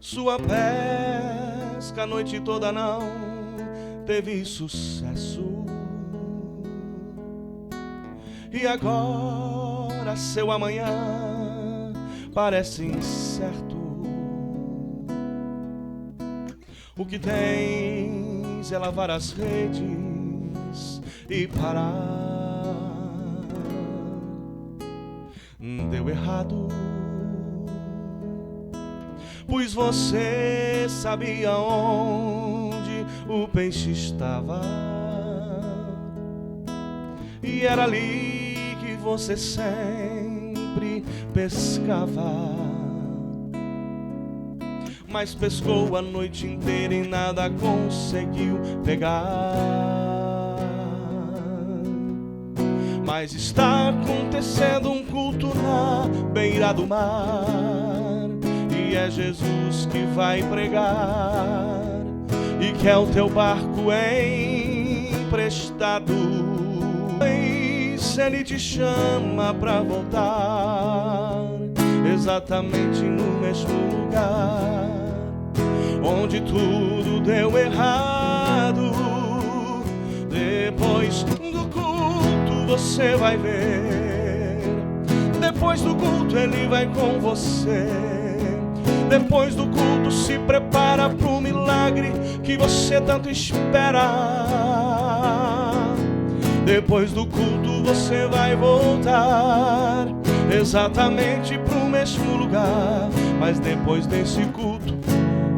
Sua pesca a noite toda não teve sucesso. E agora seu amanhã parece incerto. O que tens é lavar as redes e parar. Deu errado, pois você sabia onde o peixe estava. E era ali que você sempre pescava. Mas pescou a noite inteira e nada conseguiu pegar. Mas está acontecendo um culto na beira do mar, e é Jesus que vai pregar e quer o teu barco emprestado. Pois Ele te chama pra voltar exatamente no mesmo lugar onde tudo deu errado. Depois do culto você vai ver. Depois do culto Ele vai com você. Depois do culto se prepara pro milagre que você tanto espera. Depois do culto você vai voltar exatamente pro mesmo lugar. Mas depois desse culto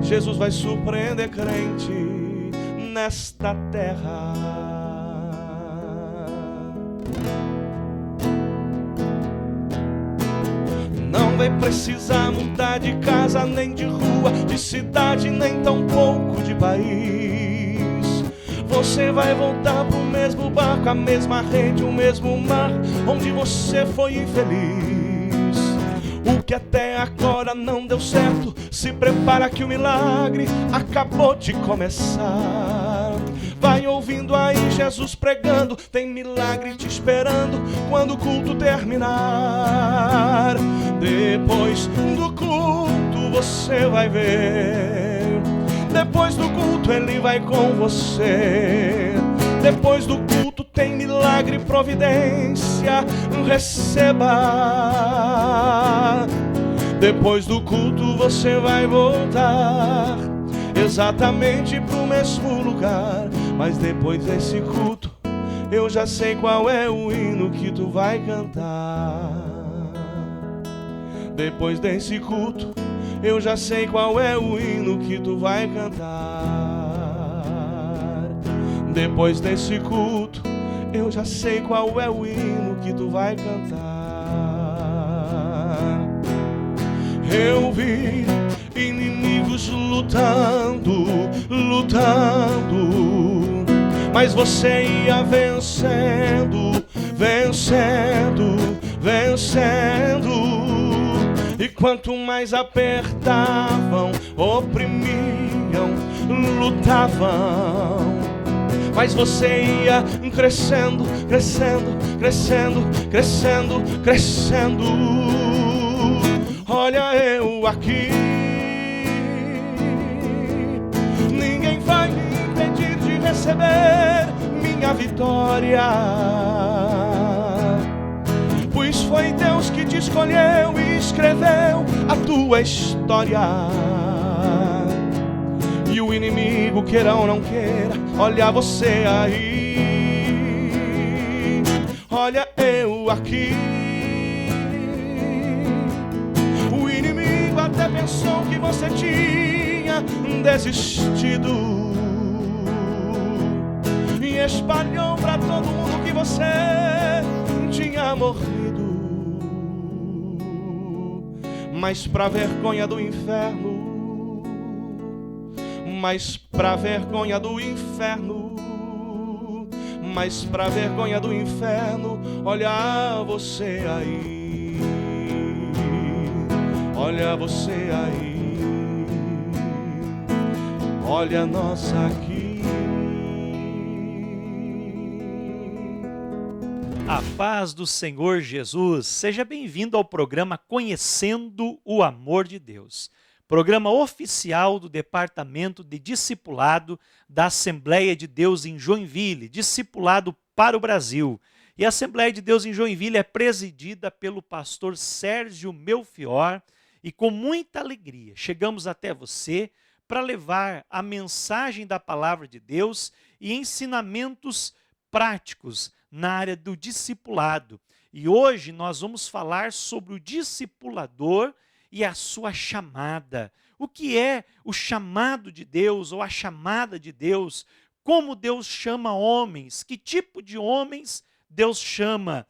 Jesus vai surpreender crente nesta terra. Não vai precisar mudar de casa, nem de rua, de cidade, nem tão pouco de país. Você vai voltar pro mesmo barco, a mesma rede, o mesmo mar onde você foi infeliz. O que até agora não deu certo, se prepara que o milagre acabou de começar. Vai ouvindo aí Jesus pregando, tem milagre te esperando quando o culto terminar. Depois do culto você vai ver. Depois do culto Ele vai com você. Depois do culto tem milagre e providência, receba. Depois do culto você vai voltar exatamente pro mesmo lugar. Mas depois desse culto eu já sei qual é o hino que tu vai cantar. Depois desse culto eu já sei qual é o hino que tu vai cantar. Depois desse culto eu já sei qual é o hino que tu vai cantar. Eu vi inimigos lutando, lutando, mas você ia vencendo, vencendo, vencendo. E quanto mais apertavam, oprimiam, lutavam, mas você ia crescendo, crescendo, crescendo, crescendo, crescendo. Olha eu aqui, ninguém vai me impedir de receber minha vitória, pois foi Deus que te escolheu e escreveu a tua história. E o inimigo, queira ou não queira, olha você aí, olha eu aqui. O inimigo até pensou que você tinha desistido e espalhou pra todo mundo que você tinha morrido. Mas pra vergonha do inferno, mas pra vergonha do inferno, mas pra vergonha do inferno, olha você aí, olha você aí, olha nós aqui. A paz do Senhor Jesus, seja bem-vindo ao programa Conhecendo o Amor de Deus. programa oficial do Departamento de Discipulado da Assembleia de Deus em Joinville, Discipulado para o Brasil. E a Assembleia de Deus em Joinville é presidida pelo pastor Sérgio Melfior, e com muita alegria chegamos até você para levar a mensagem da palavra de Deus e ensinamentos práticos na área do discipulado. E hoje nós vamos falar sobre o discipulador e a sua chamada. O que é o chamado de Deus ou a chamada de Deus? Como Deus chama homens? Que tipo de homens Deus chama?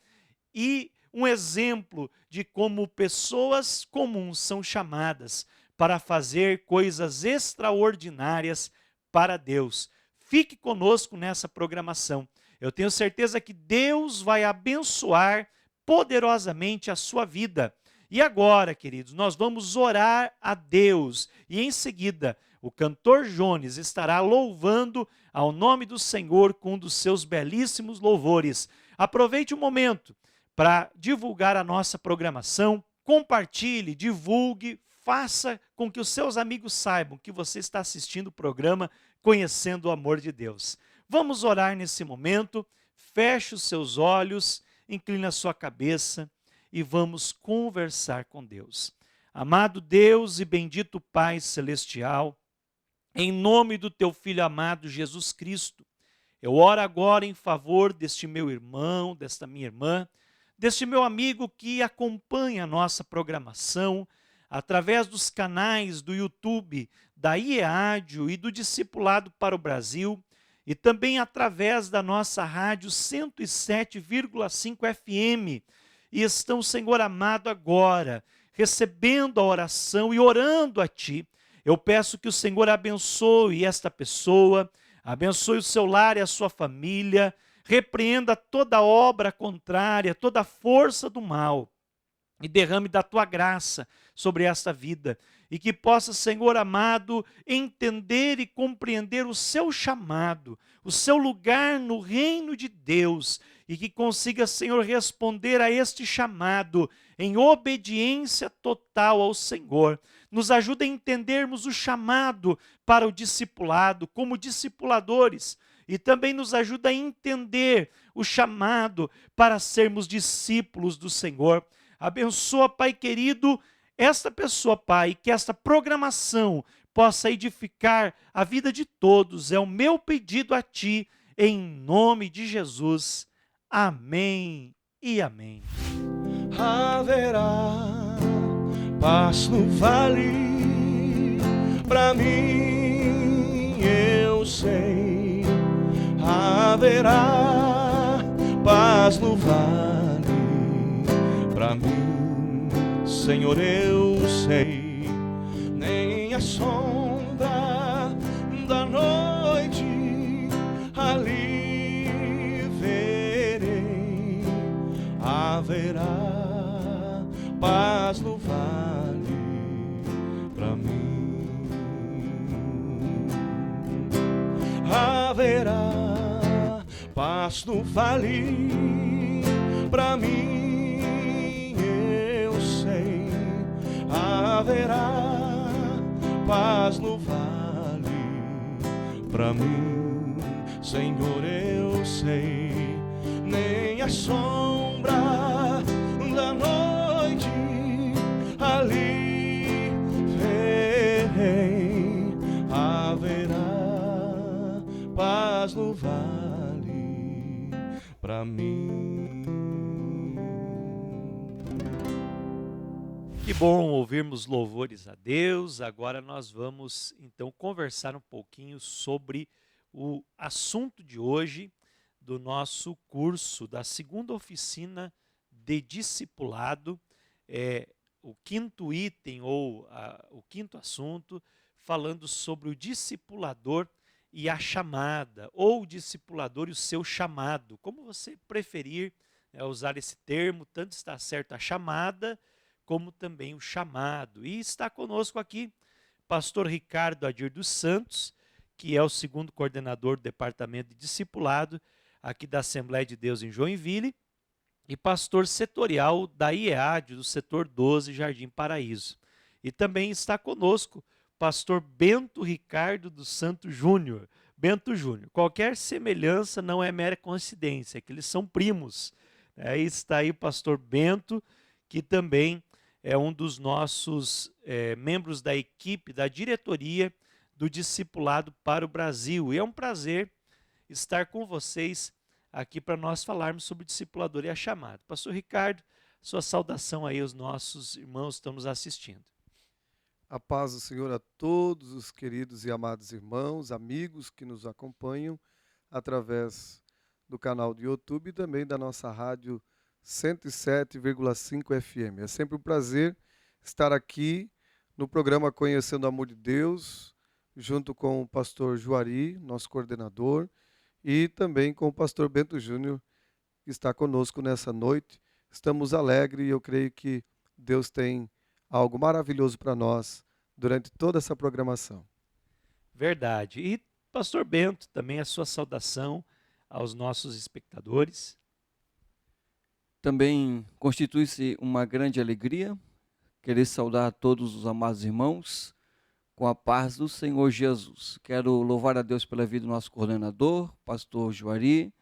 E um exemplo de como pessoas comuns são chamadas para fazer coisas extraordinárias para Deus. Fique conosco nessa programação. Eu tenho certeza que Deus vai abençoar poderosamente a sua vida. E agora, queridos, nós vamos orar a Deus. E em seguida, o cantor Jones estará louvando ao nome do Senhor com um dos seus belíssimos louvores. Aproveite o momento para divulgar a nossa programação. Compartilhe, divulgue, faça com que os seus amigos saibam que você está assistindo o programa Conhecendo o Amor de Deus. Vamos orar nesse momento. Feche os seus olhos, incline a sua cabeça e vamos conversar com Deus. Amado Deus e bendito Pai Celestial, em nome do teu Filho amado Jesus Cristo, eu oro agora em favor deste meu irmão, desta minha irmã, deste meu amigo que acompanha a nossa programação através dos canais do YouTube, da IEADIO e do Discipulado para o Brasil, e também através da nossa rádio 107,5 FM. E estão, Senhor amado, agora recebendo a oração e orando a Ti. Eu peço que o Senhor abençoe esta pessoa, abençoe o seu lar e a sua família, repreenda toda obra contrária, toda força do mal, e derrame da Tua graça sobre esta vida, e que possa, Senhor amado, entender e compreender o seu chamado, o seu lugar no reino de Deus, e que consiga, Senhor, responder a este chamado em obediência total ao Senhor. Nos ajuda a entendermos o chamado para o discipulado como discipuladores, e também nos ajuda a entender o chamado para sermos discípulos do Senhor. Abençoa, Pai querido, esta pessoa, Pai, que esta programação possa edificar a vida de todos. É o meu pedido a Ti, em nome de Jesus. Amém e amém. Haverá paz no vale, pra mim eu sei. Haverá paz no vale, pra mim, Senhor, eu sei. Nem a sombra da noite ali verei. Haverá paz no vale pra mim. Haverá paz no vale pra mim, eu sei. Haverá paz no vale pra mim, Senhor, eu sei. Nem a sombra da noite ali verei. Haverá paz no vale pra mim. Que bom ouvirmos louvores a Deus. Agora nós vamos então conversar um pouquinho sobre o assunto de hoje do nosso curso, da segunda oficina de discipulado, o quinto item ou o quinto assunto, falando sobre o discipulador e a chamada, ou o discipulador e o seu chamado, como você preferir usar esse termo, tanto está certo a chamada, como também o chamado. E está conosco aqui pastor Ricardo Adir dos Santos, que é o segundo coordenador do Departamento de Discipulado aqui da Assembleia de Deus em Joinville, e pastor setorial da IEAD, do setor 12, Jardim Paraíso. E também está conosco o pastor Bento Ricardo dos Santos Júnior. Bento Júnior, qualquer semelhança não é mera coincidência, que eles são primos. Aí está aí o pastor Bento, que também é um dos nossos membros da equipe, da diretoria do Discipulado para o Brasil. E é um prazer estar com vocês aqui para nós falarmos sobre o discipulador e a chamada. Pastor Ricardo, sua saudação aí aos nossos irmãos que estão nos assistindo. A paz do Senhor a todos os queridos e amados irmãos, amigos que nos acompanham através do canal do YouTube e também da nossa rádio 107,5 FM. É sempre um prazer estar aqui no programa Conhecendo o Amor de Deus, junto com o pastor Juari, nosso coordenador, e também com o pastor Bento Júnior, que está conosco nessa noite. Estamos alegres e eu creio que Deus tem algo maravilhoso para nós durante toda essa programação. Verdade. E, pastor Bento, também a sua saudação aos nossos espectadores. Também constitui-se uma grande alegria querer saudar a todos os amados irmãos com a paz do Senhor Jesus. Quero louvar a Deus pela vida do nosso coordenador, pastor Juari,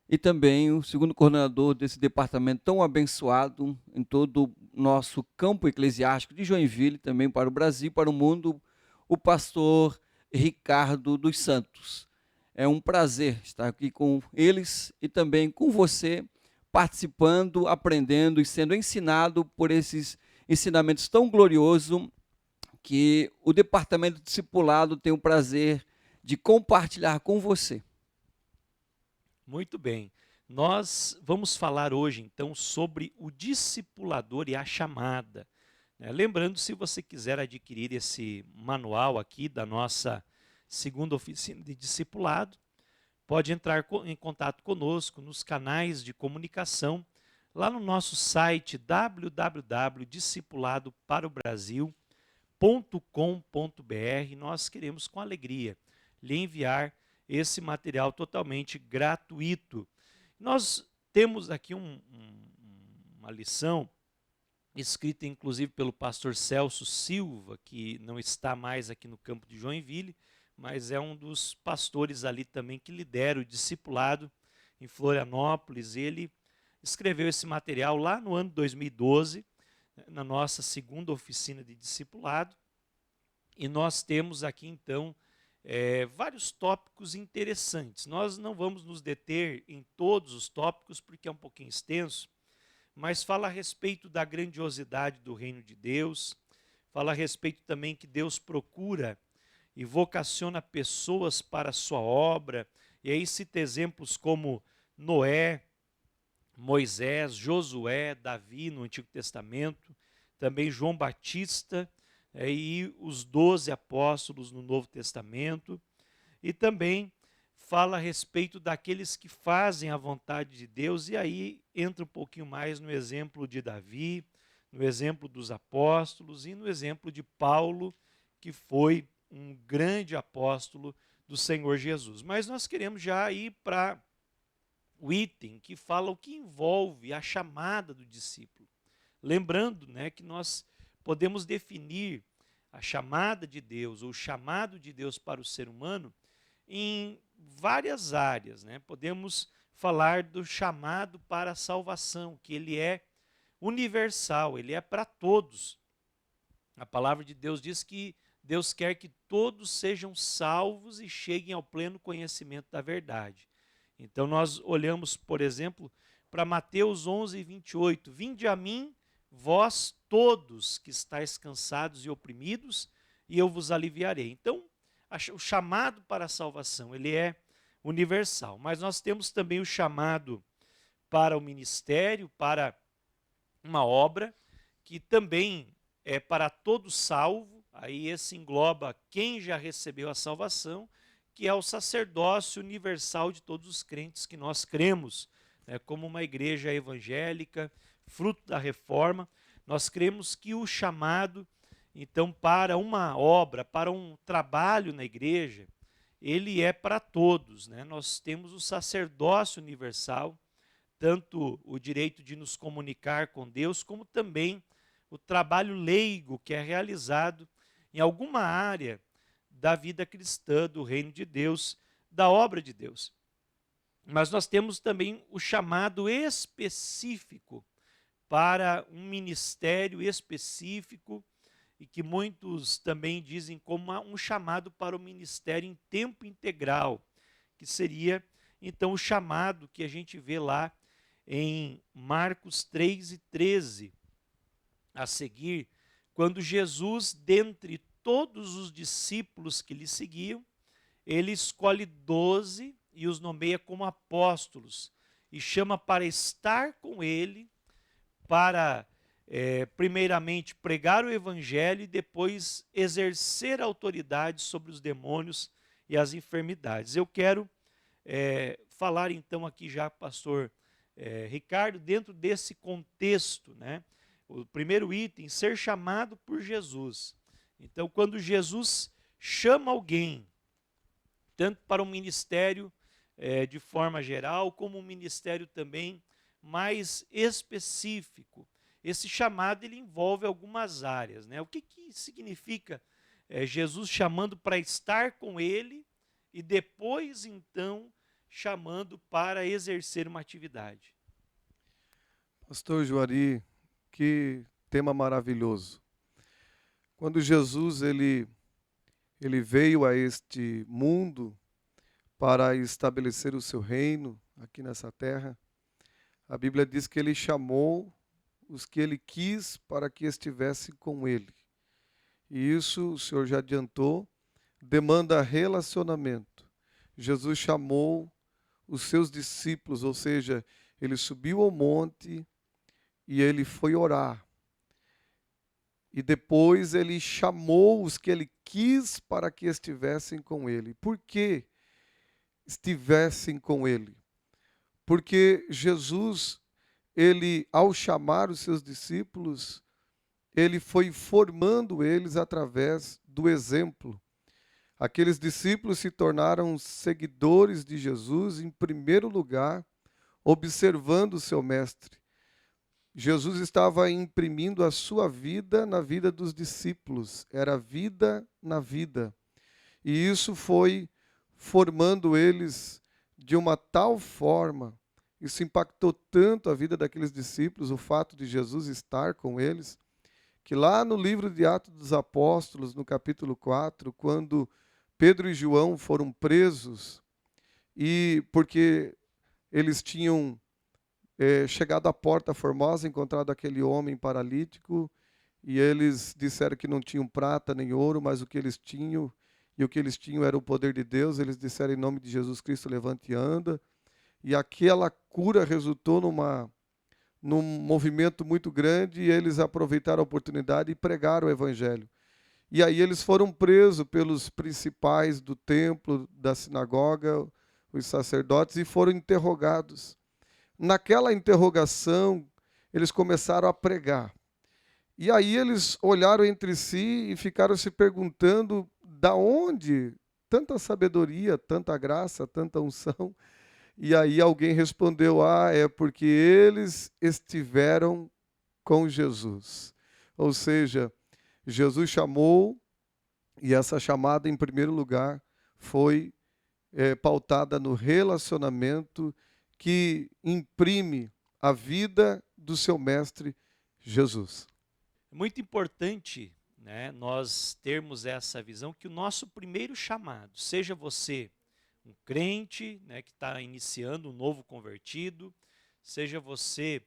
e também o segundo coordenador desse departamento tão abençoado em todo o nosso campo eclesiástico de Joinville, também para o Brasil, para o mundo, o pastor Ricardo dos Santos. É um prazer estar aqui com eles e também com você, participando, aprendendo e sendo ensinado por esses ensinamentos tão gloriosos que o Departamento Discipulado tem o prazer de compartilhar com você. Muito bem. Nós vamos falar hoje, então, sobre o discipulador e a chamada. Lembrando, se você quiser adquirir esse manual aqui da nossa segunda oficina de discipulado, pode entrar em contato conosco nos canais de comunicação, lá no nosso site www.discipuladoparobrasil.com.br. Nós queremos com alegria lhe enviar esse material totalmente gratuito. Nós temos aqui uma lição escrita inclusive pelo pastor Celso Silva, que não está mais aqui no campo de Joinville, mas é um dos pastores ali também que lidera o discipulado em Florianópolis. Ele escreveu esse material lá no ano 2012, na nossa segunda oficina de discipulado, e nós temos aqui então vários tópicos interessantes. Nós não vamos nos deter em todos os tópicos porque é um pouquinho extenso, mas fala a respeito da grandiosidade do reino de Deus, fala a respeito também que Deus procura e vocaciona pessoas para a sua obra, e aí cita exemplos como Noé, Moisés, Josué, Davi no Antigo Testamento, também João Batista e os 12 apóstolos no Novo Testamento, e também fala a respeito daqueles que fazem a vontade de Deus, e aí entra um pouquinho mais no exemplo de Davi, no exemplo dos apóstolos e no exemplo de Paulo, que foi um grande apóstolo do Senhor Jesus. Mas nós queremos já ir para o item que fala o que envolve a chamada do discípulo. Lembrando, que nós podemos definir a chamada de Deus, ou o chamado de Deus para o ser humano, em várias áreas. Podemos falar do chamado para a salvação, que ele é universal, ele é para todos. A palavra de Deus diz que Deus quer que todos sejam salvos e cheguem ao pleno conhecimento da verdade. Então nós olhamos, por exemplo, para Mateus 11:28. Vinde a mim, vós todos que estáis cansados e oprimidos, e eu vos aliviarei. Então, o chamado para a salvação, ele é universal. Mas nós temos também o chamado para o ministério, para uma obra, que também é para todo salvo. Aí esse engloba quem já recebeu a salvação, que é o sacerdócio universal de todos os crentes que nós cremos, como uma igreja evangélica, fruto da reforma. Nós cremos que o chamado, então, para uma obra, para um trabalho na igreja, ele é para todos. Nós temos o sacerdócio universal, tanto o direito de nos comunicar com Deus, como também o o trabalho leigo que é realizado em alguma área da vida cristã, do reino de Deus, da obra de Deus. Mas nós temos também o chamado específico para um ministério específico, e que muitos também dizem como um chamado para o ministério em tempo integral, que seria então o chamado que a gente vê lá em Marcos 3:13, a seguir, quando Jesus, dentre todos os discípulos que lhe seguiam, ele escolhe 12 e os nomeia como apóstolos, e chama para estar com ele, para primeiramente pregar o evangelho e depois exercer autoridade sobre os demônios e as enfermidades. Eu quero falar então aqui já, pastor Ricardo, dentro desse contexto, né? O primeiro item, ser chamado por Jesus. Então, quando Jesus chama alguém, tanto para um ministério de forma geral, como um ministério também mais específico, esse chamado ele envolve algumas áreas, né? O que significa Jesus chamando para estar com ele e depois, então, chamando para exercer uma atividade? Pastor Juari, que tema maravilhoso. Quando Jesus ele veio a este mundo para estabelecer o seu reino aqui nessa terra, a Bíblia diz que ele chamou os que ele quis para que estivessem com ele. E isso, o Senhor já adiantou, demanda relacionamento. Jesus chamou os seus discípulos, ou seja, ele subiu ao monte e ele foi orar. E depois ele chamou os que ele quis para que estivessem com ele. Por que estivessem com ele? Porque Jesus, ele, ao chamar os seus discípulos, ele foi formando eles através do exemplo. Aqueles discípulos se tornaram seguidores de Jesus, em primeiro lugar, observando o seu mestre. Jesus estava imprimindo a sua vida na vida dos discípulos, era vida na vida. E isso foi formando eles de uma tal forma, isso impactou tanto a vida daqueles discípulos, o fato de Jesus estar com eles, que lá no livro de Atos dos Apóstolos, no capítulo 4, quando Pedro e João foram presos, e porque eles tinham chegado à Porta Formosa, encontrado aquele homem paralítico, e eles disseram que não tinham prata nem ouro, mas o que eles tinham, e o que eles tinham era o poder de Deus. Eles disseram em nome de Jesus Cristo, levante e anda. E aquela cura resultou num movimento muito grande, e eles aproveitaram a oportunidade e pregaram o evangelho. E aí eles foram presos pelos principais do templo, da sinagoga, os sacerdotes, e foram interrogados. Naquela interrogação, eles começaram a pregar. E aí eles olharam entre si e ficaram se perguntando da onde tanta sabedoria, tanta graça, tanta unção. E aí alguém respondeu, é porque eles estiveram com Jesus. Ou seja, Jesus chamou, e essa chamada, em primeiro lugar, foi pautada no relacionamento que imprime a vida do seu mestre Jesus. É muito importante, né, nós termos essa visão que o nosso primeiro chamado, seja você um crente, né, que está iniciando, um novo convertido, seja você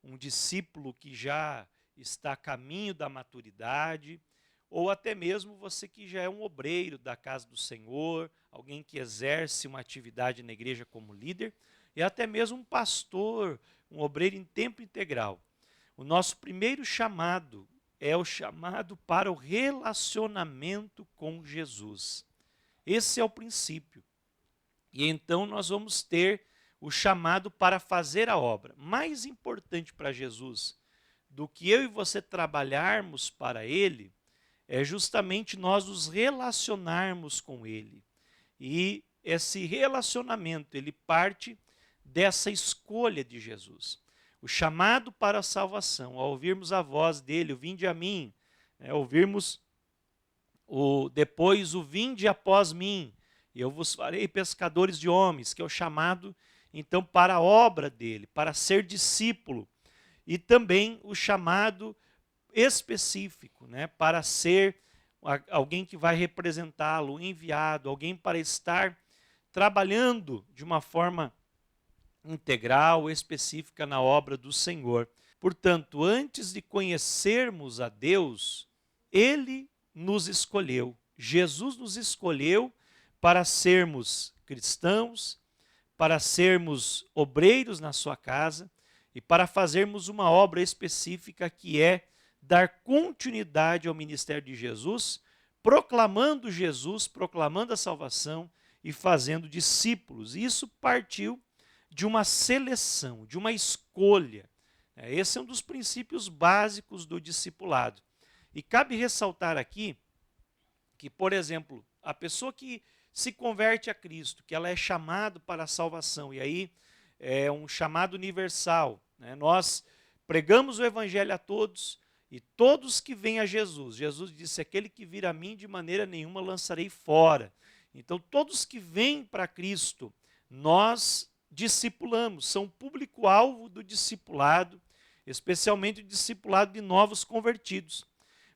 um discípulo que já está a caminho da maturidade, ou até mesmo você que já é um obreiro da casa do Senhor, alguém que exerce uma atividade na igreja como líder, e até mesmo um pastor, um obreiro em tempo integral. O nosso primeiro chamado é o chamado para o relacionamento com Jesus. Esse é o princípio. E então nós vamos ter o chamado para fazer a obra. Mais importante para Jesus do que eu e você trabalharmos para Ele, é justamente nós nos relacionarmos com Ele. E esse relacionamento, ele parte dessa escolha de Jesus. O chamado para a salvação, ao ouvirmos a voz dele, o vinde a mim, ouvirmos depois o vinde após mim, e eu vos farei pescadores de homens, que é o chamado, então, para a obra dele, para ser discípulo, e também o chamado específico, para ser alguém que vai representá-lo, enviado, alguém para estar trabalhando de uma forma integral, específica na obra do Senhor. Portanto, antes de conhecermos a Deus, Ele nos escolheu. Jesus nos escolheu para sermos cristãos, para sermos obreiros na sua casa e para fazermos uma obra específica que é dar continuidade ao ministério de Jesus, proclamando Jesus, proclamando a salvação e fazendo discípulos. Isso partiu de uma seleção, de uma escolha. Esse é um dos princípios básicos do discipulado. E cabe ressaltar aqui que, por exemplo, a pessoa que se converte a Cristo, que ela é chamada para a salvação, e aí é um chamado universal. Nós pregamos o evangelho a todos, e todos que vêm a Jesus, Jesus disse, aquele que vir a mim de maneira nenhuma lançarei fora. Então todos que vêm para Cristo, nós discipulamos, são público-alvo do discipulado, especialmente o discipulado de novos convertidos.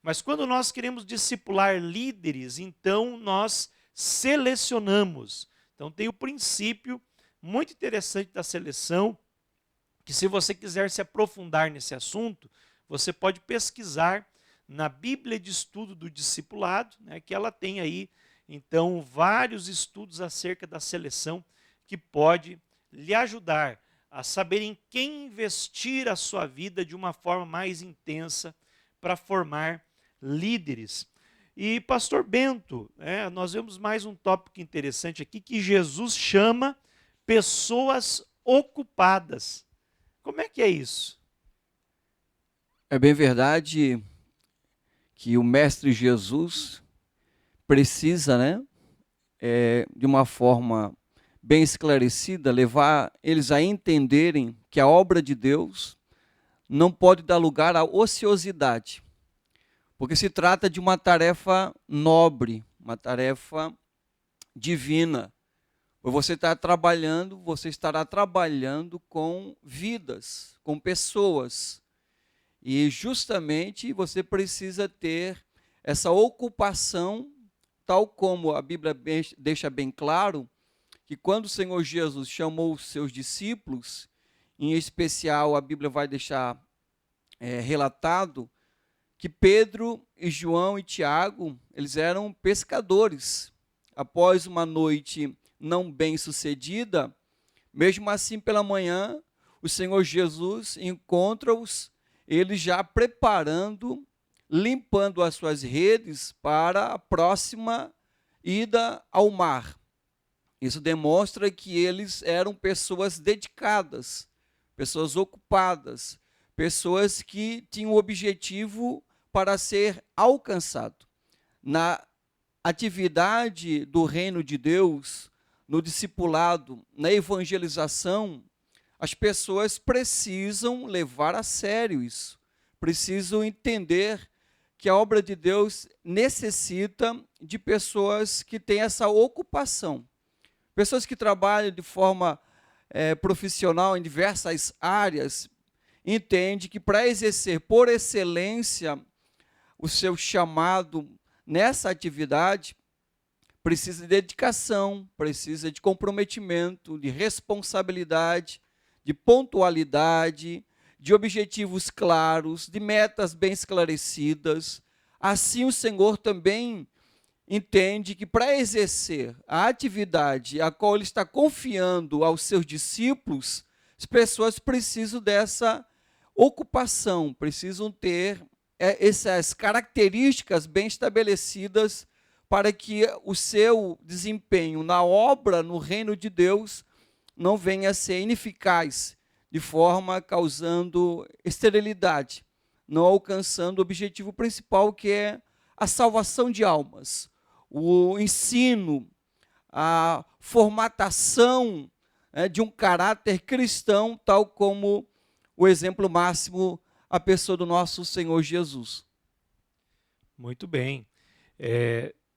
Mas quando nós queremos discipular líderes, então nós selecionamos. Então tem o princípio muito interessante da seleção, que se você quiser se aprofundar nesse assunto, você pode pesquisar na Bíblia de Estudo do Discipulado, que ela tem aí, então, vários estudos acerca da seleção que pode lhe ajudar a saber em quem investir a sua vida de uma forma mais intensa para formar líderes. E, pastor Bento, nós vemos mais um tópico interessante aqui, que Jesus chama pessoas ocupadas. Como é que é isso? É bem verdade que o Mestre Jesus precisa, de uma forma bem esclarecida, levar eles a entenderem que a obra de Deus não pode dar lugar à ociosidade, porque se trata de uma tarefa nobre, uma tarefa divina. Você estará trabalhando com vidas, com pessoas, e justamente você precisa ter essa ocupação, tal como a Bíblia deixa bem claro, que quando o Senhor Jesus chamou os seus discípulos, em especial a Bíblia vai deixar relatado, que Pedro e João e Tiago, eles eram pescadores. Após uma noite não bem sucedida, mesmo assim pela manhã, o Senhor Jesus encontra-os, eles já preparando, limpando as suas redes para a próxima ida ao mar. Isso demonstra que eles eram pessoas dedicadas, pessoas ocupadas, pessoas que tinham o objetivo para ser alcançado. Na atividade do reino de Deus, no discipulado, na evangelização, as pessoas precisam levar a sério isso, precisam entender que a obra de Deus necessita de pessoas que têm essa ocupação, pessoas que trabalham de forma profissional em diversas áreas, entende que para exercer por excelência o seu chamado nessa atividade, precisa de dedicação, precisa de comprometimento, de responsabilidade, de pontualidade, de objetivos claros, de metas bem esclarecidas. Assim o Senhor também entende que para exercer a atividade a qual Ele está confiando aos seus discípulos, as pessoas precisam dessa ocupação, precisam ter essas características bem estabelecidas para que o seu desempenho na obra, no reino de Deus, não venha a ser ineficaz, de forma causando esterilidade, não alcançando o objetivo principal, que é a salvação de almas, o ensino, a formatação de um caráter cristão, tal como o exemplo máximo, a pessoa do nosso Senhor Jesus. Muito bem.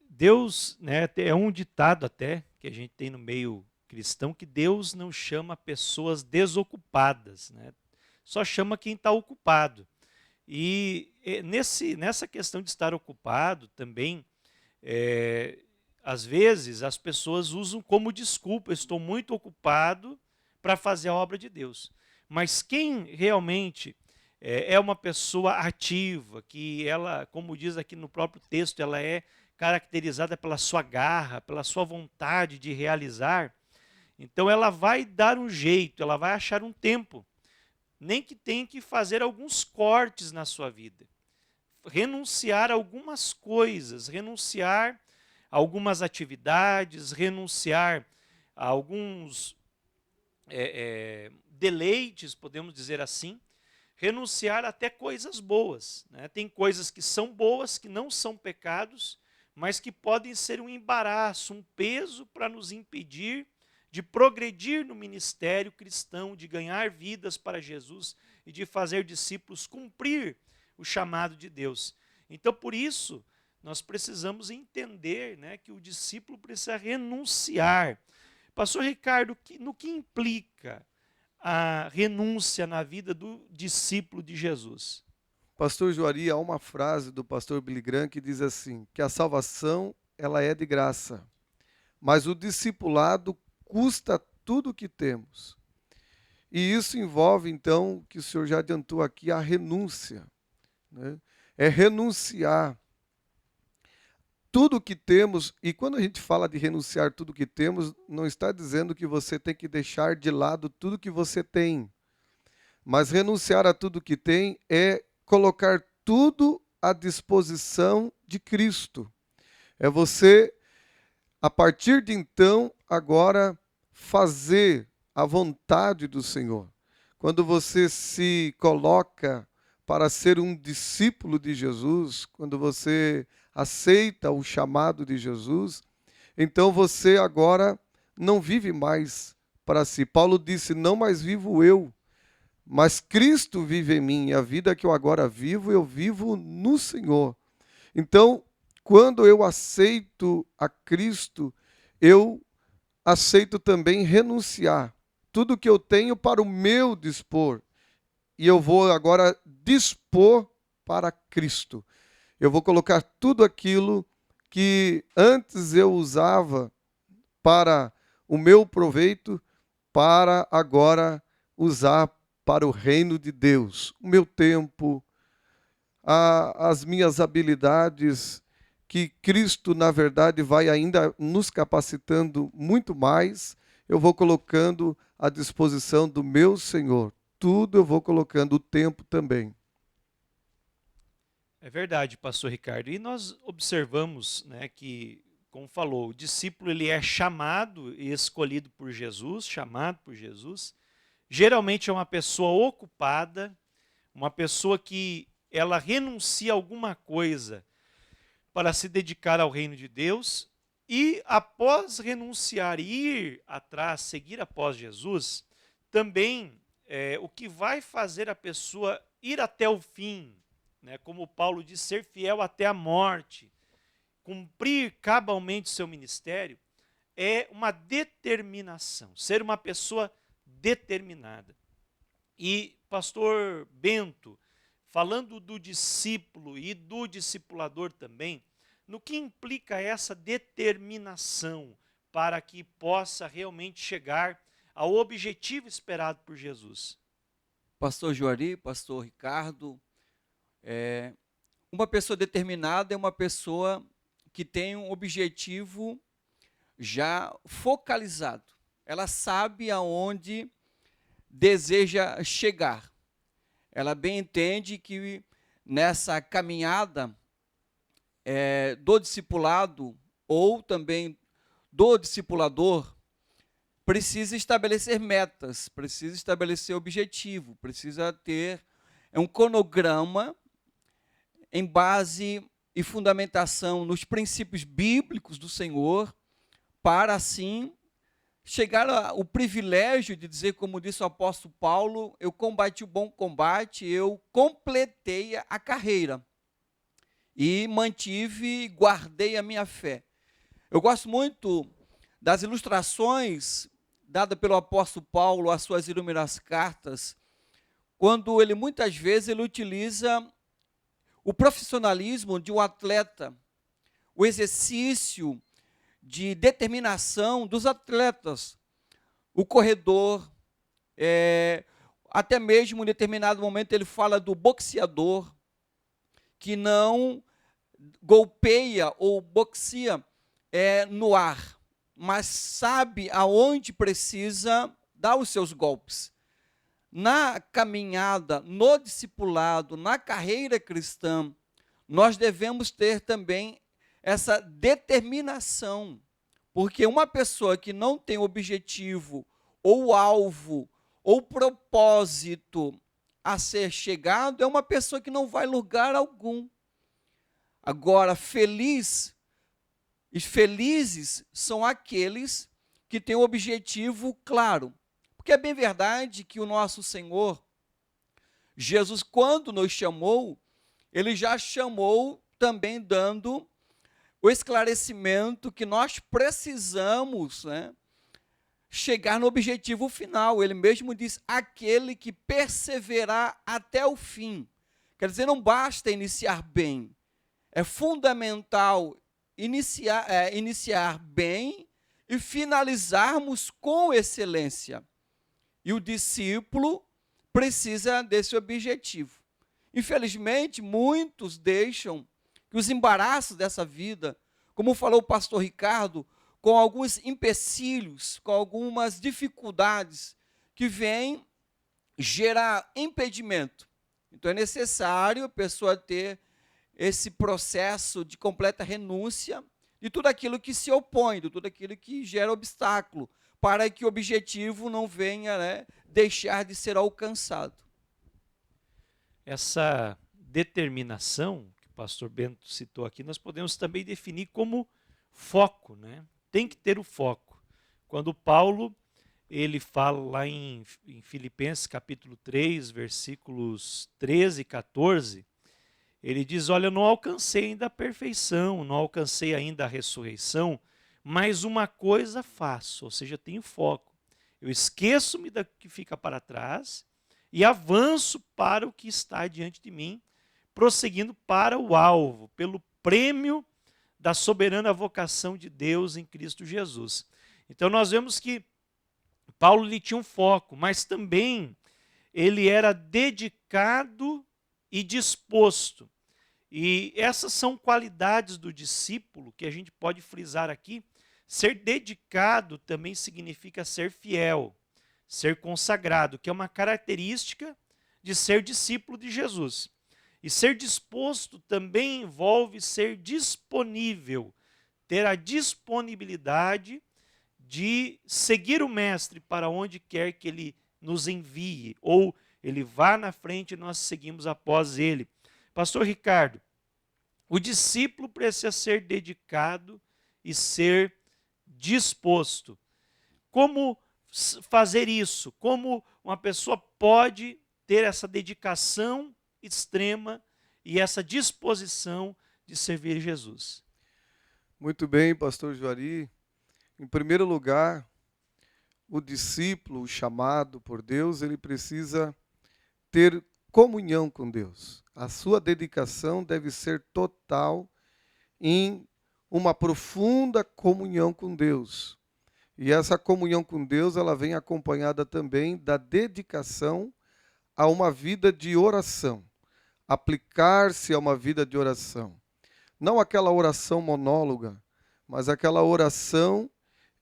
Deus, né, é um ditado até que a gente tem no meio cristão, que Deus não chama pessoas desocupadas, né? Só chama quem está ocupado. E nessa questão de estar ocupado também, às vezes as pessoas usam como desculpa: estou muito ocupado para fazer a obra de Deus. Mas quem realmente é uma pessoa ativa, que ela, como diz aqui no próprio texto, ela é caracterizada pela sua garra, pela sua vontade de realizar, então ela vai dar um jeito, ela vai achar um tempo, nem que tenha que fazer alguns cortes na sua vida, renunciar a algumas coisas, renunciar a algumas atividades, renunciar a alguns deleites, podemos dizer assim, renunciar até coisas boas, né? Tem coisas que são boas, que não são pecados, mas que podem ser um embaraço, um peso para nos impedir de progredir no ministério cristão, de ganhar vidas para Jesus e de fazer discípulos cumprir o chamado de Deus. Então, por isso, nós precisamos entender, né, que o discípulo precisa renunciar. Pastor Ricardo, no que implica a renúncia na vida do discípulo de Jesus? Pastor Juari, há uma frase do pastor Billy Graham que diz assim, que a salvação ela é de graça, mas o discipulado custa tudo o que temos. E isso envolve, então, que o senhor já adiantou aqui, a renúncia, né? É renunciar tudo o que temos, e quando a gente fala de renunciar tudo o que temos, não está dizendo que você tem que deixar de lado tudo que você tem. Mas renunciar a tudo que tem é colocar tudo à disposição de Cristo. É você, a partir de então, agora fazer a vontade do Senhor. Quando você se coloca para ser um discípulo de Jesus, quando você aceita o chamado de Jesus, então você agora não vive mais para si. Paulo disse, não mais vivo eu, mas Cristo vive em mim. A vida que eu agora vivo, eu vivo no Senhor. Então, quando eu aceito a Cristo, eu aceito também renunciar tudo que eu tenho para o meu dispor. E eu vou agora dispor para Cristo. Eu vou colocar tudo aquilo que antes eu usava para o meu proveito, para agora usar para o reino de Deus. O meu tempo, as minhas habilidades, que Cristo, na verdade, vai ainda nos capacitando muito mais, eu vou colocando à disposição do meu Senhor. Tudo eu vou colocando, o tempo também. É verdade, pastor Ricardo. E nós observamos, né, que, como falou, o discípulo ele é chamado e escolhido por Jesus, chamado por Jesus. Geralmente é uma pessoa ocupada, uma pessoa que ela renuncia a alguma coisa para se dedicar ao reino de Deus, e após renunciar e ir atrás, seguir após Jesus, também o que vai fazer a pessoa ir até o fim, né, como Paulo diz, ser fiel até a morte, cumprir cabalmente seu ministério, é uma determinação, ser uma pessoa determinada. E pastor Bento, falando do discípulo e do discipulador também, no que implica essa determinação para que possa realmente chegar ao objetivo esperado por Jesus? Pastor Juari, pastor Ricardo, uma pessoa determinada é uma pessoa que tem um objetivo já focalizado. Ela sabe aonde deseja chegar. Ela bem entende que nessa caminhada do discipulado ou também do discipulador, precisa estabelecer metas, precisa estabelecer objetivo, precisa ter um cronograma em base e fundamentação nos princípios bíblicos do Senhor, para assim chegar o privilégio de dizer, como disse o apóstolo Paulo, eu combati o bom combate, eu completei a carreira e mantive, guardei a minha fé. Eu gosto muito das ilustrações dadas pelo apóstolo Paulo às suas inúmeras cartas, quando ele muitas vezes ele utiliza o profissionalismo de um atleta, o exercício de determinação dos atletas, o corredor, até mesmo em determinado momento ele fala do boxeador, que não golpeia ou boxeia no ar, mas sabe aonde precisa dar os seus golpes. Na caminhada, no discipulado, na carreira cristã, nós devemos ter também essa determinação, porque uma pessoa que não tem objetivo, ou alvo, ou propósito a ser chegado, é uma pessoa que não vai lugar algum. Agora, felizes são aqueles que têm um objetivo claro. Porque é bem verdade que o nosso Senhor, Jesus, quando nos chamou, ele já chamou também dando o esclarecimento que nós precisamos, chegar no objetivo final. Ele mesmo diz, aquele que perseverar até o fim. Quer dizer, não basta iniciar bem, é fundamental iniciar bem e finalizarmos com excelência. E o discípulo precisa desse objetivo. Infelizmente, muitos deixam que os embaraços dessa vida, como falou o pastor Ricardo, com alguns empecilhos, com algumas dificuldades que vêm gerar impedimento. Então é necessário a pessoa ter esse processo de completa renúncia de tudo aquilo que se opõe, de tudo aquilo que gera obstáculo, para que o objetivo não venha deixar de ser alcançado. Essa determinação que o pastor Bento citou aqui, nós podemos também definir como foco, né? Tem que ter o foco. Quando Paulo, ele fala lá em Filipenses capítulo 3, versículos 13 e 14, ele diz, olha, eu não alcancei ainda a perfeição, não alcancei ainda a ressurreição, mas uma coisa faço, ou seja, tenho foco. Eu esqueço-me da que fica para trás e avanço para o que está diante de mim, prosseguindo para o alvo, pelo prêmio da soberana vocação de Deus em Cristo Jesus. Então nós vemos que Paulo ele tinha um foco, mas também ele era dedicado e disposto. E essas são qualidades do discípulo que a gente pode frisar aqui. Ser dedicado também significa ser fiel, ser consagrado, que é uma característica de ser discípulo de Jesus. E ser disposto também envolve ser disponível, ter a disponibilidade de seguir o Mestre para onde quer que ele nos envie, ou ele vá na frente e nós seguimos após ele. Pastor Ricardo, o discípulo precisa ser dedicado e ser disposto. Como fazer isso? Como uma pessoa pode ter essa dedicação extrema e essa disposição de servir Jesus? Muito bem, pastor Juari. Em primeiro lugar, o discípulo, o chamado por Deus, ele precisa ter comunhão com Deus. A sua dedicação deve ser total em uma profunda comunhão com Deus. E essa comunhão com Deus, ela vem acompanhada também da dedicação a uma vida de oração. Aplicar-se a uma vida de oração. Não aquela oração monóloga, mas aquela oração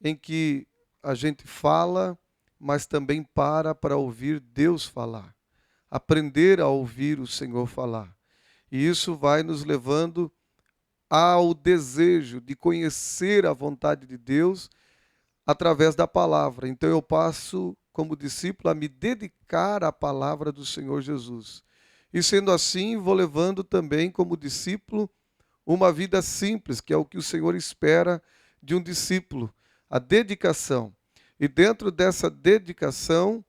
em que a gente fala, mas também para ouvir Deus falar. Aprender a ouvir o Senhor falar. E isso vai nos levando ao desejo de conhecer a vontade de Deus através da palavra. Então eu passo, como discípulo, a me dedicar à palavra do Senhor Jesus. E sendo assim, vou levando também, como discípulo, uma vida simples, que é o que o Senhor espera de um discípulo. A dedicação. E dentro dessa dedicação,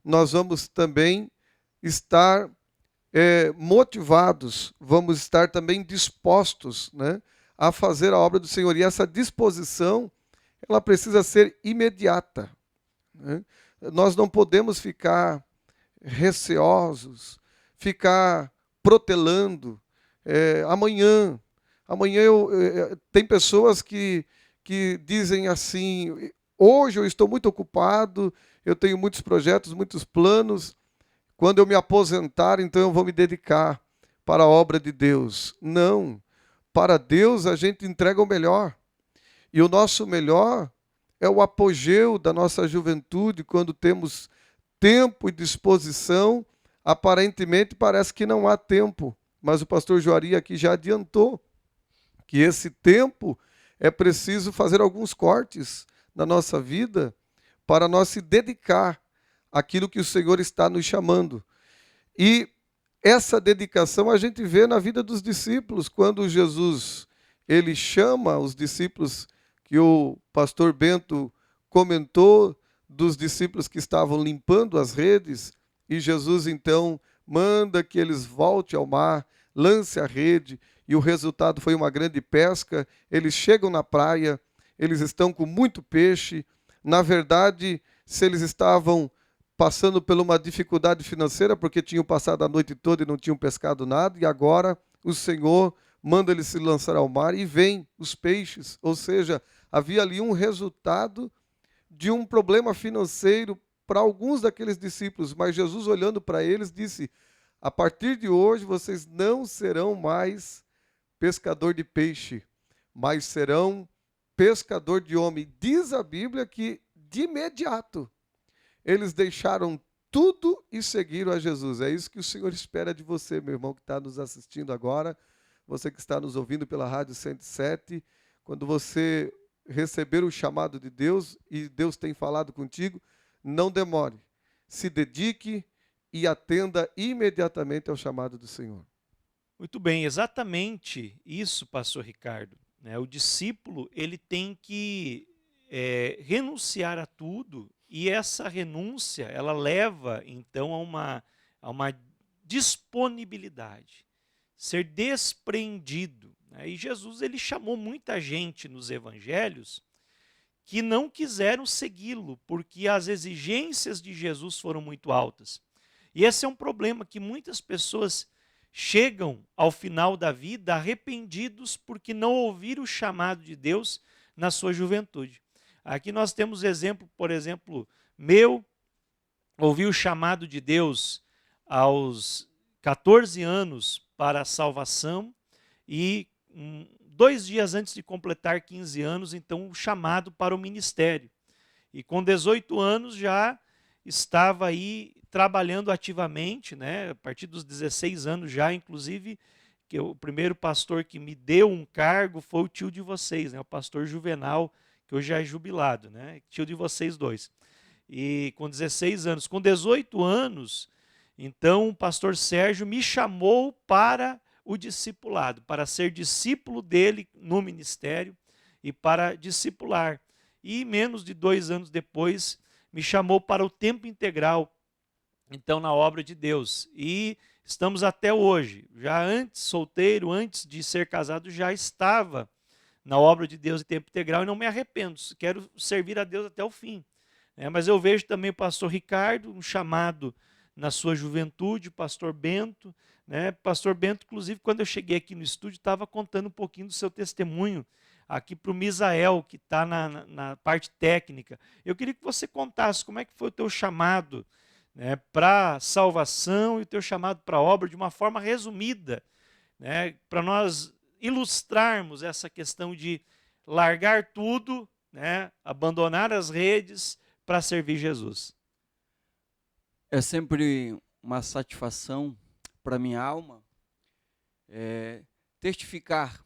nós vamos também estar motivados, vamos estar também dispostos, né, a fazer a obra do Senhor. E essa disposição, ela precisa ser imediata, né? Nós não podemos ficar receosos, ficar protelando. Amanhã tem pessoas que dizem assim: hoje eu estou muito ocupado, eu tenho muitos projetos, muitos planos, quando eu me aposentar, então eu vou me dedicar para a obra de Deus. Não, para Deus a gente entrega o melhor, e o nosso melhor é o apogeu da nossa juventude, quando temos tempo e disposição. Aparentemente parece que não há tempo, mas o pastor Juari aqui já adiantou que esse tempo é preciso fazer alguns cortes na nossa vida para nós se dedicar àquilo que o Senhor está nos chamando. E essa dedicação a gente vê na vida dos discípulos, quando Jesus ele chama os discípulos, que o pastor Bento comentou, dos discípulos que estavam limpando as redes, e Jesus então manda que eles voltem ao mar, lance a rede, e o resultado foi uma grande pesca. Eles chegam na praia, eles estão com muito peixe. Na verdade, se eles estavam passando por uma dificuldade financeira, porque tinham passado a noite toda e não tinham pescado nada, e agora o Senhor manda eles se lançar ao mar e vêm os peixes. Ou seja, havia ali um resultado de um problema financeiro para alguns daqueles discípulos, mas Jesus, olhando para eles, disse: a partir de hoje vocês não serão mais pescador de peixe, mas serão pescador de homem. Diz a Bíblia que de imediato eles deixaram tudo e seguiram a Jesus. É isso que o Senhor espera de você, meu irmão, que está nos assistindo agora, você que está nos ouvindo pela Rádio 107, quando você receber o chamado de Deus e Deus tem falado contigo, não demore, se dedique e atenda imediatamente ao chamado do Senhor. Muito bem, exatamente isso, pastor Ricardo, né? O discípulo ele tem que renunciar a tudo, e essa renúncia ela leva então a uma disponibilidade, ser despreendido, né? E Jesus ele chamou muita gente nos evangelhos que não quiseram segui-lo, porque as exigências de Jesus foram muito altas. E esse é um problema, que muitas pessoas chegam ao final da vida arrependidos porque não ouviram o chamado de Deus na sua juventude. Aqui nós temos exemplo, por exemplo, meu, ouvi o chamado de Deus aos 14 anos para a salvação, e 2 dias antes de completar 15 anos, então, o chamado para o ministério. E com 18 anos já estava aí trabalhando ativamente, né? A partir dos 16 anos já, inclusive, que o primeiro pastor que me deu um cargo foi o tio de vocês, né? O pastor Juvenal, que hoje já é jubilado, né? Tio de vocês dois. E com 16 anos, com 18 anos, então o pastor Sérgio me chamou para o discipulado, para ser discípulo dele no ministério e para discipular. E menos de 2 anos depois, me chamou para o tempo integral, então, na obra de Deus. E estamos até hoje. Já antes, solteiro, antes de ser casado, já estava na obra de Deus em tempo integral, e não me arrependo. Quero servir a Deus até o fim. Mas eu vejo também o pastor Ricardo, um chamado na sua juventude, o pastor Bento. Pastor Bento, inclusive, quando eu cheguei aqui no estúdio, estava contando um pouquinho do seu testemunho aqui para o Misael, que está na parte técnica. Eu queria que você contasse como é que foi o teu chamado, né, para salvação, e o teu chamado para a obra, de uma forma resumida, né, para nós ilustrarmos essa questão de largar tudo, né, abandonar as redes para servir Jesus. É sempre uma satisfação para minha alma testificar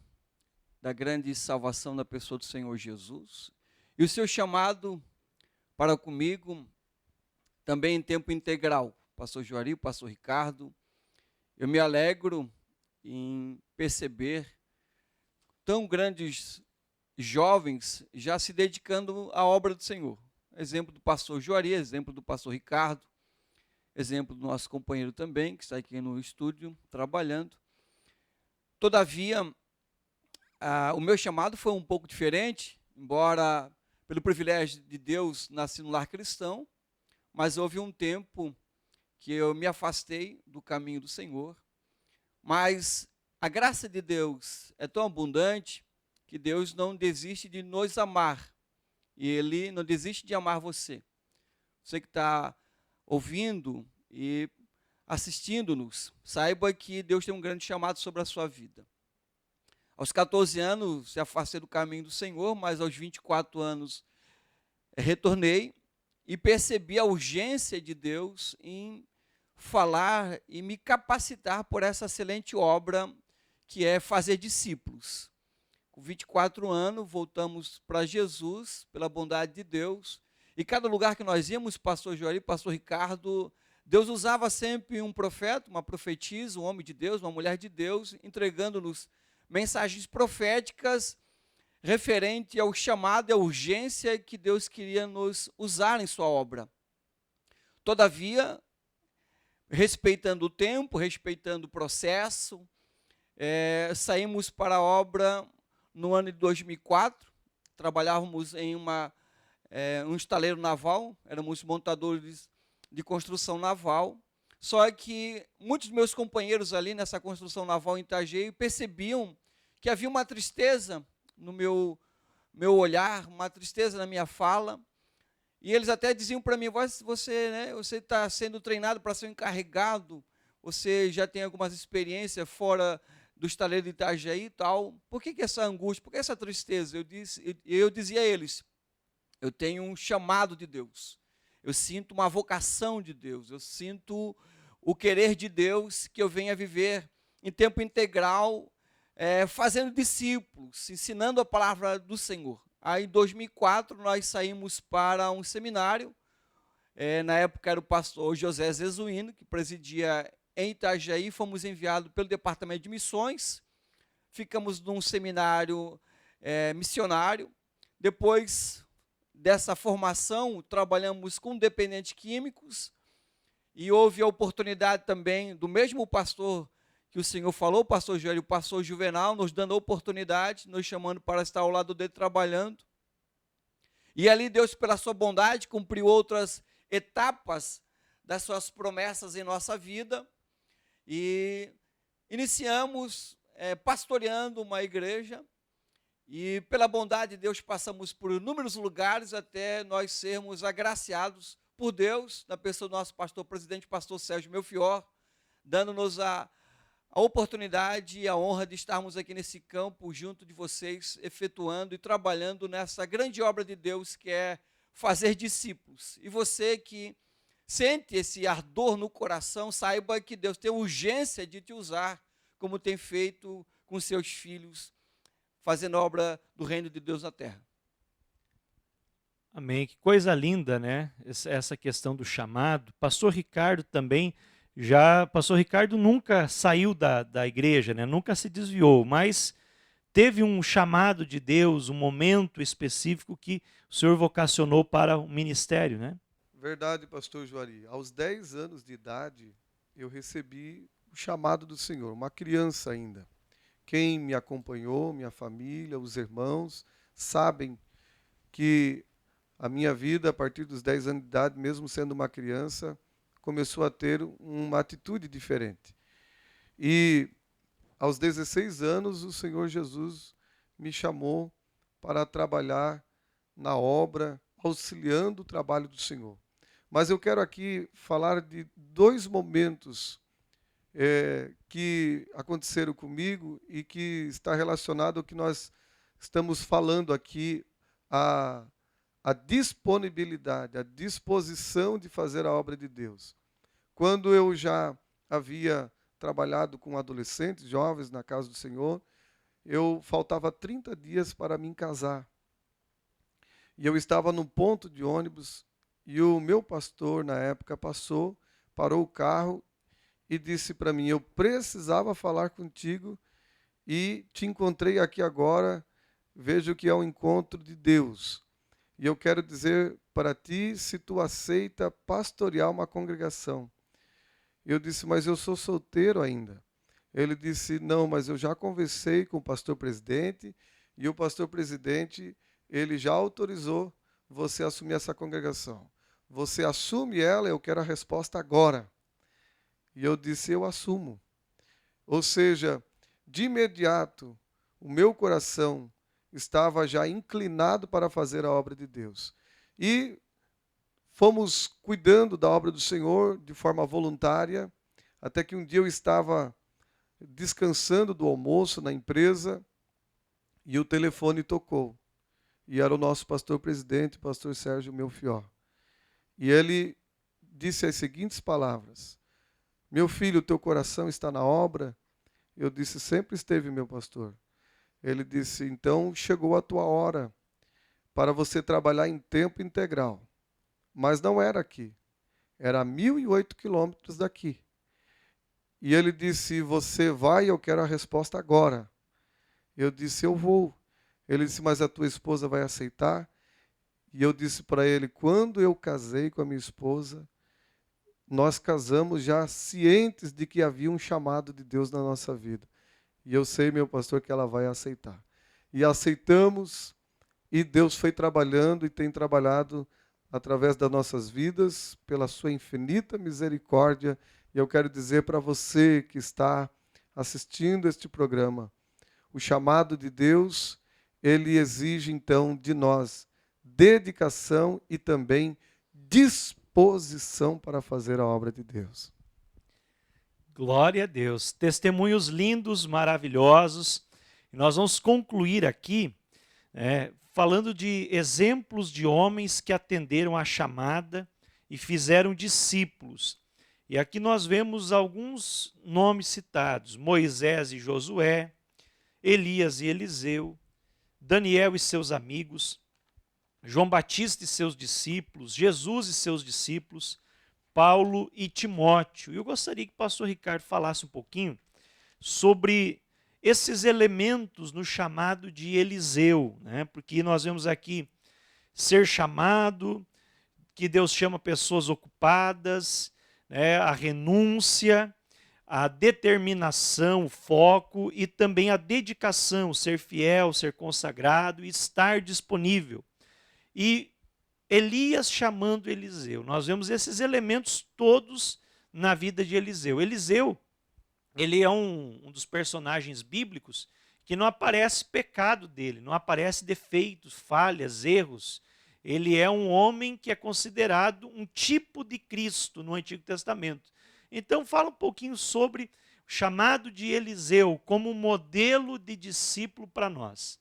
da grande salvação da pessoa do Senhor Jesus, e o seu chamado para comigo também em tempo integral. Pastor Juari, pastor Ricardo, eu me alegro em perceber tão grandes jovens já se dedicando à obra do Senhor. exemplo do pastor Juari, exemplo do pastor Ricardo, exemplo do nosso companheiro também, que está aqui no estúdio trabalhando. Todavia, o meu chamado foi um pouco diferente, embora pelo privilégio de Deus nasci no lar cristão, mas houve um tempo que eu me afastei do caminho do Senhor. Mas a graça de Deus é tão abundante que Deus não desiste de nos amar. E Ele não desiste de amar você. Você que está ouvindo e assistindo-nos, saiba que Deus tem um grande chamado sobre a sua vida. Aos 14 anos, se afastei do caminho do Senhor, mas aos 24 anos retornei e percebi a urgência de Deus em falar e me capacitar por essa excelente obra que é fazer discípulos. Com 24 anos, voltamos para Jesus, pela bondade de Deus, e cada lugar que nós íamos, pastor Joari, pastor Ricardo, Deus usava sempre um profeta, uma profetisa, um homem de Deus, uma mulher de Deus, entregando-nos mensagens proféticas referente ao chamado e à urgência que Deus queria nos usar em sua obra. Todavia, respeitando o tempo, respeitando o processo, saímos para a obra no ano de 2004, trabalhávamos em um estaleiro naval, éramos montadores de construção naval, só que muitos dos meus companheiros ali nessa construção naval em Itajaí percebiam que havia uma tristeza no meu olhar, uma tristeza na minha fala, e eles até diziam para mim, você está sendo treinado para ser um encarregado, você já tem algumas experiências fora do estaleiro de Itajaí e tal, por que essa angústia, por que essa tristeza? Eu dizia a eles, eu tenho um chamado de Deus, eu sinto uma vocação de Deus, eu sinto o querer de Deus que eu venha viver em tempo integral, fazendo discípulos, ensinando a palavra do Senhor. Aí em 2004 nós saímos para um seminário, na época era o pastor José Zezuino, que presidia em Itajaí, fomos enviados pelo Departamento de Missões, ficamos num seminário missionário, depois dessa formação trabalhamos com dependentes químicos, e houve a oportunidade também do mesmo pastor que o Senhor falou, o pastor Joel, o pastor Juvenal, nos dando a oportunidade, nos chamando para estar ao lado dele trabalhando. E ali Deus, pela sua bondade, cumpriu outras etapas das suas promessas em nossa vida. E iniciamos pastoreando uma igreja. E pela bondade de Deus passamos por inúmeros lugares até nós sermos agraciados por Deus, na pessoa do nosso pastor presidente, pastor Sérgio Melfior, dando-nos a oportunidade e a honra de estarmos aqui nesse campo junto de vocês, efetuando e trabalhando nessa grande obra de Deus que é fazer discípulos. E você que sente esse ardor no coração, saiba que Deus tem urgência de te usar, como tem feito com seus filhos, fazendo a obra do reino de Deus na terra. Amém. Que coisa linda, né? Essa questão do chamado. Pastor Ricardo também Pastor Ricardo nunca saiu da igreja, né? Nunca se desviou, mas teve um chamado de Deus, um momento específico que o Senhor vocacionou para o ministério, né? Verdade, pastor Juari. Aos 10 anos de idade, eu recebi o chamado do Senhor, uma criança ainda. Quem me acompanhou, minha família, os irmãos, sabem que a minha vida, a partir dos 10 anos de idade, mesmo sendo uma criança, começou a ter uma atitude diferente. E aos 16 anos, o Senhor Jesus me chamou para trabalhar na obra, auxiliando o trabalho do Senhor. Mas eu quero aqui falar de 2 momentos que aconteceram comigo e que está relacionado ao que nós estamos falando aqui, a disponibilidade, a disposição de fazer a obra de Deus. Quando eu já havia trabalhado com adolescentes, jovens na casa do Senhor, faltava 30 dias para me casar. E eu estava num ponto de ônibus e o meu pastor, na época, parou o carro e disse para mim, eu precisava falar contigo e te encontrei aqui agora, vejo que é um encontro de Deus. E eu quero dizer para ti se tu aceita pastorear uma congregação. Eu disse, mas eu sou solteiro ainda. Ele disse, não, mas eu já conversei com o pastor presidente e o pastor presidente, ele já autorizou você assumir essa congregação. Você assume ela, eu quero a resposta agora. E eu disse, eu assumo. Ou seja, de imediato, o meu coração estava já inclinado para fazer a obra de Deus. E fomos cuidando da obra do Senhor de forma voluntária, até que um dia eu estava descansando do almoço na empresa e o telefone tocou. E era o nosso pastor presidente, pastor Sérgio Melfior. E ele disse as seguintes palavras: meu filho, teu coração está na obra? Eu disse, sempre esteve, meu pastor. Ele disse, então chegou a tua hora para você trabalhar em tempo integral. Mas não era aqui, era a 1.008 quilômetros daqui. E ele disse, você vai, eu quero a resposta agora. Eu disse, eu vou. Ele disse, mas a tua esposa vai aceitar? E eu disse para ele, quando eu casei com a minha esposa, nós casamos já cientes de que havia um chamado de Deus na nossa vida. E eu sei, meu pastor, que ela vai aceitar. E aceitamos, e Deus foi trabalhando e tem trabalhado através das nossas vidas, pela sua infinita misericórdia. E eu quero dizer para você que está assistindo este programa, o chamado de Deus, ele exige então de nós dedicação e também disposição para fazer a obra de Deus. Glória a Deus. Testemunhos lindos, maravilhosos. E nós vamos concluir aqui falando de exemplos de homens que atenderam à chamada e fizeram discípulos. E aqui nós vemos alguns nomes citados: Moisés e Josué, Elias e Eliseu, Daniel e seus amigos, João Batista e seus discípulos, Jesus e seus discípulos, Paulo e Timóteo. E eu gostaria que o pastor Ricardo falasse um pouquinho sobre esses elementos no chamado de Eliseu, porque nós vemos aqui ser chamado, que Deus chama pessoas ocupadas, a renúncia, a determinação, o foco e também a dedicação, ser fiel, ser consagrado e estar disponível. E Elias chamando Eliseu. Nós vemos esses elementos todos na vida de Eliseu. Eliseu, ele é um dos personagens bíblicos que não aparece pecado dele, não aparece defeitos, falhas, erros. Ele é um homem que é considerado um tipo de Cristo no Antigo Testamento. Então fala um pouquinho sobre o chamado de Eliseu como modelo de discípulo para nós.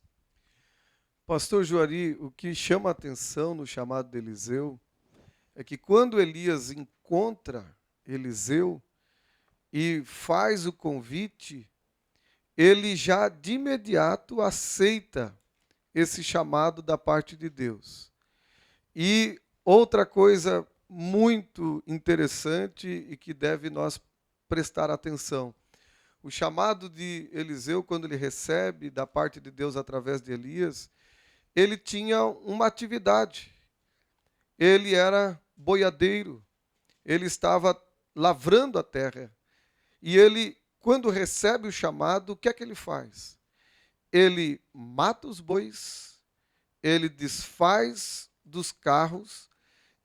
Pastor Juari, o que chama a atenção no chamado de Eliseu é que quando Elias encontra Eliseu e faz o convite, ele já de imediato aceita esse chamado da parte de Deus. E outra coisa muito interessante e que deve nós prestar atenção, o chamado de Eliseu, quando ele recebe da parte de Deus através de Elias, ele tinha uma atividade. Ele era boiadeiro, ele estava lavrando a terra. E ele, quando recebe o chamado, o que é que ele faz? Ele mata os bois, ele desfaz dos carros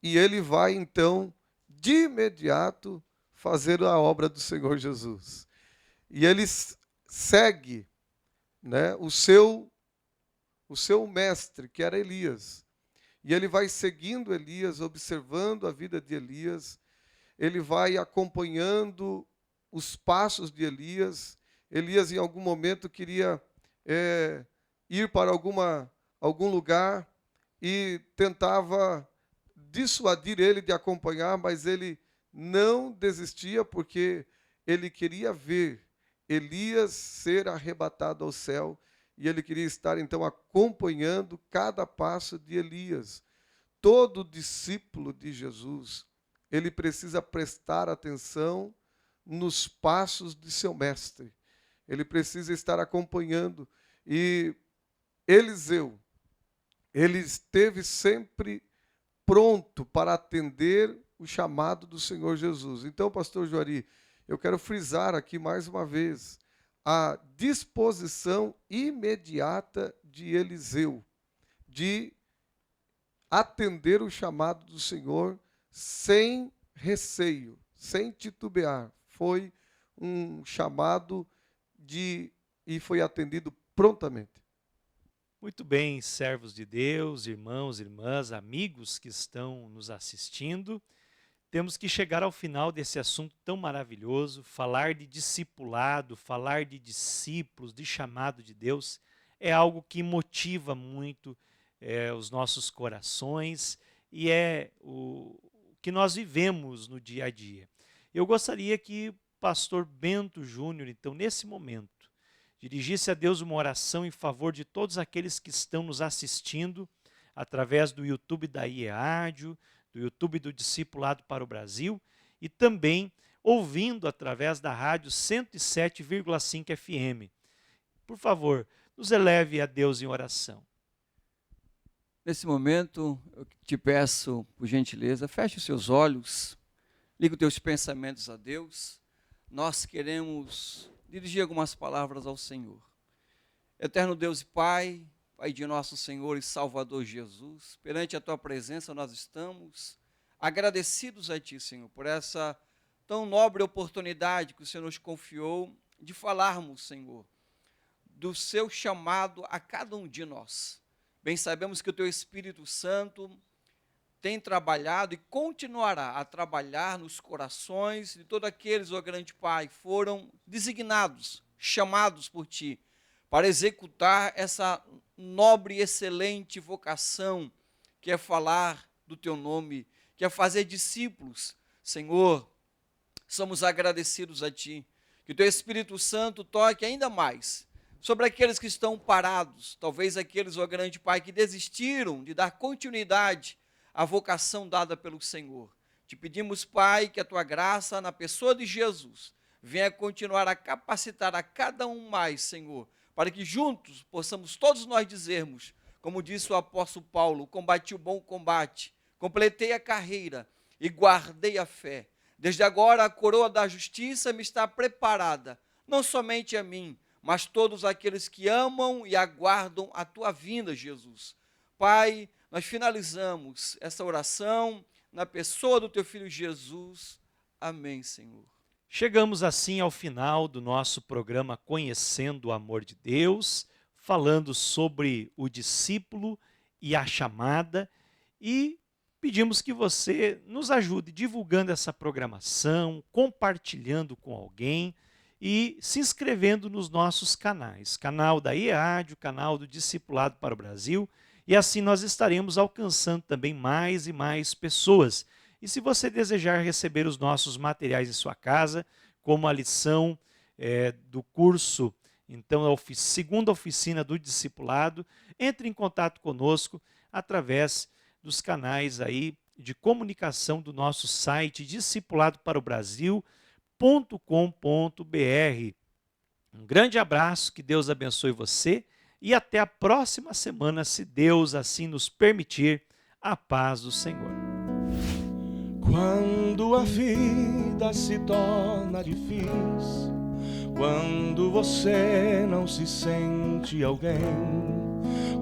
e ele vai, então, de imediato, fazer a obra do Senhor Jesus. E ele segue o seu mestre, que era Elias. E ele vai seguindo Elias, observando a vida de Elias, ele vai acompanhando os passos de Elias. Elias, em algum momento, queria ir para algum lugar e tentava dissuadir ele de acompanhar, mas ele não desistia, porque ele queria ver Elias ser arrebatado ao céu. E ele queria estar, então, acompanhando cada passo de Elias. Todo discípulo de Jesus, ele precisa prestar atenção nos passos de seu mestre. Ele precisa estar acompanhando. E Eliseu, ele esteve sempre pronto para atender o chamado do Senhor Jesus. Então, pastor Juari, eu quero frisar aqui mais uma vez a disposição imediata de Eliseu de atender o chamado do Senhor sem receio, sem titubear. Foi um chamado e foi atendido prontamente. Muito bem, servos de Deus, irmãos, irmãs, amigos que estão nos assistindo. Temos que chegar ao final desse assunto tão maravilhoso. Falar de discipulado, falar de discípulos, de chamado de Deus, é algo que motiva muito os nossos corações e é o que nós vivemos no dia a dia. Eu gostaria que o pastor Bento Júnior, então, nesse momento, dirigisse a Deus uma oração em favor de todos aqueles que estão nos assistindo através do YouTube da IEAD, do YouTube do Discipulado para o Brasil e também ouvindo através da rádio 107,5 FM. Por favor, nos eleve a Deus em oração. Nesse momento, eu te peço, por gentileza, feche os seus olhos, liga os teus pensamentos a Deus. Nós queremos dirigir algumas palavras ao Senhor. Eterno Deus e Pai, Pai de nosso Senhor e Salvador Jesus, perante a Tua presença nós estamos agradecidos a Ti, Senhor, por essa tão nobre oportunidade que o Senhor nos confiou de falarmos, Senhor, do Seu chamado a cada um de nós. Bem sabemos que o Teu Espírito Santo tem trabalhado e continuará a trabalhar nos corações de todos aqueles, ó grande Pai, foram designados, chamados por Ti, para executar essa nobre e excelente vocação, que é falar do Teu nome, que é fazer discípulos. Senhor, somos agradecidos a Ti, que o Teu Espírito Santo toque ainda mais sobre aqueles que estão parados, talvez aqueles, ó grande Pai, que desistiram de dar continuidade à vocação dada pelo Senhor. Te pedimos, Pai, que a Tua graça na pessoa de Jesus venha continuar a capacitar a cada um mais, Senhor, para que juntos possamos todos nós dizermos, como disse o apóstolo Paulo, combati o bom combate, completei a carreira e guardei a fé. Desde agora a coroa da justiça me está preparada, não somente a mim, mas todos aqueles que amam e aguardam a Tua vinda, Jesus. Pai, nós finalizamos essa oração na pessoa do Teu Filho Jesus. Amém, Senhor. Chegamos assim ao final do nosso programa Conhecendo o Amor de Deus, falando sobre o discípulo e a chamada, e pedimos que você nos ajude divulgando essa programação, compartilhando com alguém e se inscrevendo nos nossos canais, canal da IEAD, o canal do Discipulado para o Brasil, e assim nós estaremos alcançando também mais e mais pessoas. E se você desejar receber os nossos materiais em sua casa, como a lição do curso, então a segunda oficina do discipulado, entre em contato conosco através dos canais aí de comunicação do nosso site discipuladoparobrasil.com.br. Um grande abraço, que Deus abençoe você e até a próxima semana, se Deus assim nos permitir. A paz do Senhor. Quando a vida se torna difícil, quando você não se sente alguém,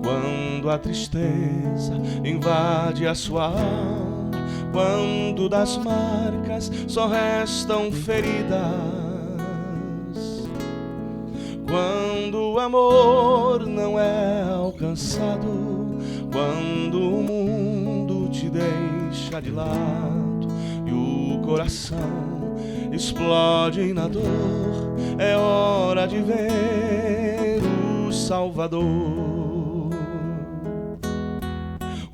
quando a tristeza invade a sua alma, quando das marcas só restam feridas, quando o amor não é alcançado, quando o mundo te deixa de lado e o coração explode na dor, é hora de ver o Salvador.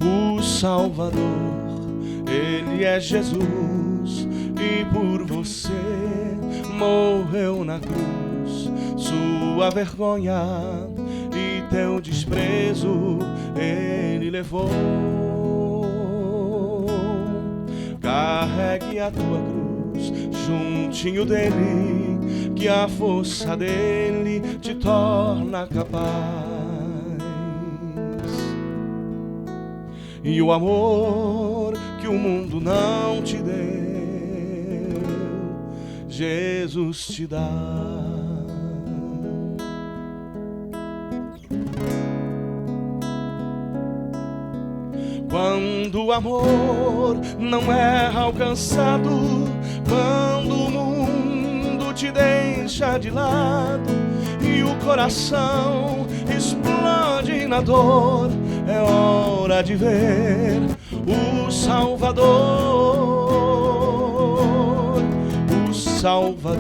O Salvador, Ele é Jesus e por você morreu na cruz. Sua vergonha e teu desprezo Ele levou. Carregue a tua cruz juntinho dele, que a força dele te torna capaz. e o amor que o mundo não te deu, Jesus te dá. Quando o amor não é alcançado, quando o mundo te deixa de lado e o coração explode na dor, é hora de ver o Salvador. O Salvador,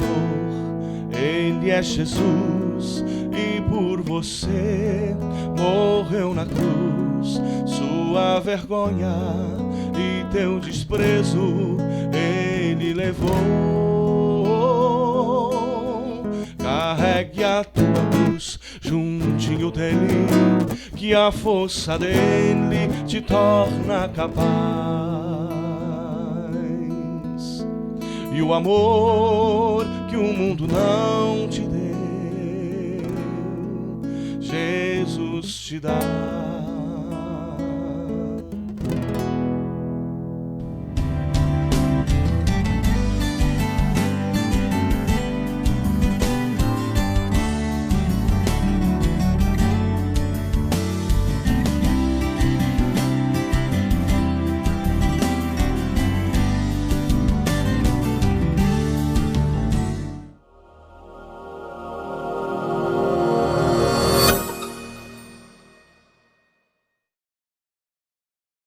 Ele é Jesus e por você morreu na cruz. Sua vergonha e teu desprezo Ele levou. Carregue a tua cruz juntinho dele, que a força dele te torna capaz. E o amor que o mundo não te deu, Jesus te dá.